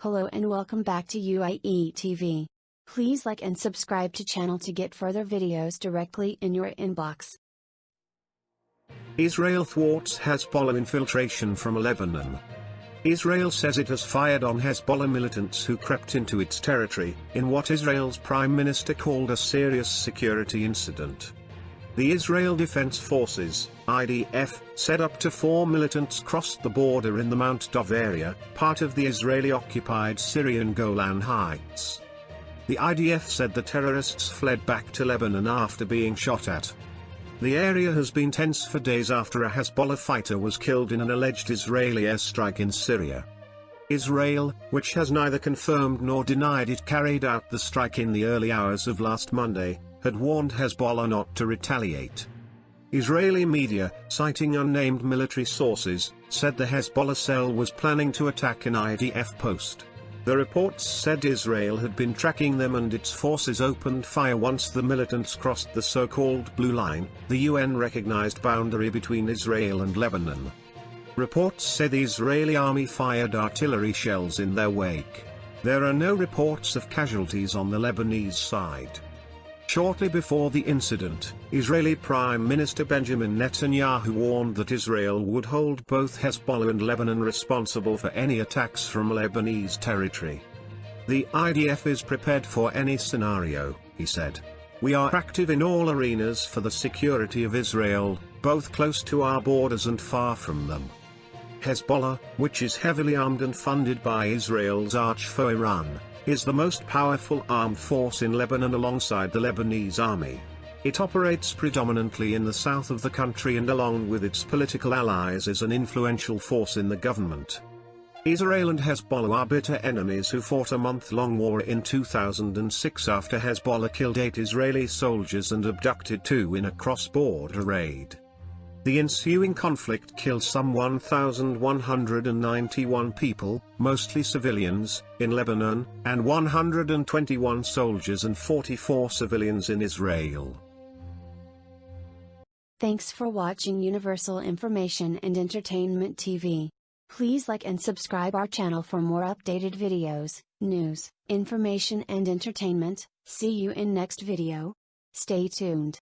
Hello and welcome back to UAE TV. Please like and subscribe to channel to get further videos directly in your inbox. Israel thwarts Hezbollah infiltration from Lebanon. Israel says it has fired on Hezbollah militants who crept into its territory, in what Israel's Prime Minister called a serious security incident. The Israel Defense Forces, IDF, said up to 4 militants crossed the border in the Mount Dov area, part of the Israeli-occupied Syrian Golan Heights. The IDF said the terrorists fled back to Lebanon after being shot at. The area has been tense for days after a Hezbollah fighter was killed in an alleged Israeli airstrike in Syria. Israel, which has neither confirmed nor denied it carried out the strike in the early hours of last Monday, had warned Hezbollah not to retaliate. Israeli media, citing unnamed military sources, said the Hezbollah cell was planning to attack an IDF post. The reports said Israel had been tracking them and its forces opened fire once the militants crossed the so-called Blue Line, the UN-recognized boundary between Israel and Lebanon. Reports say the Israeli army fired artillery shells in their wake. There are no reports of casualties on the Lebanese side. Shortly before the incident, Israeli Prime Minister Benjamin Netanyahu warned that Israel would hold both Hezbollah and Lebanon responsible for any attacks from Lebanese territory. The IDF is prepared for any scenario, he said. We are active in all arenas for the security of Israel, both close to our borders and far from them. Hezbollah, which is heavily armed and funded by Israel's arch-foe Iran, is the most powerful armed force in Lebanon alongside the Lebanese army. It operates predominantly in the south of the country and along with its political allies is an influential force in the government. Israel and Hezbollah are bitter enemies who fought a month-long war in 2006 after Hezbollah killed 8 Israeli soldiers and abducted 2 in a cross-border raid. The ensuing conflict killed some 1,191 people, mostly civilians, in Lebanon, and 121 soldiers and 44 civilians in Israel. Thanks for watching Universal Information and Entertainment TV. Please like and subscribe our channel for more updated videos, news, information and entertainment. See you in next video. Stay tuned.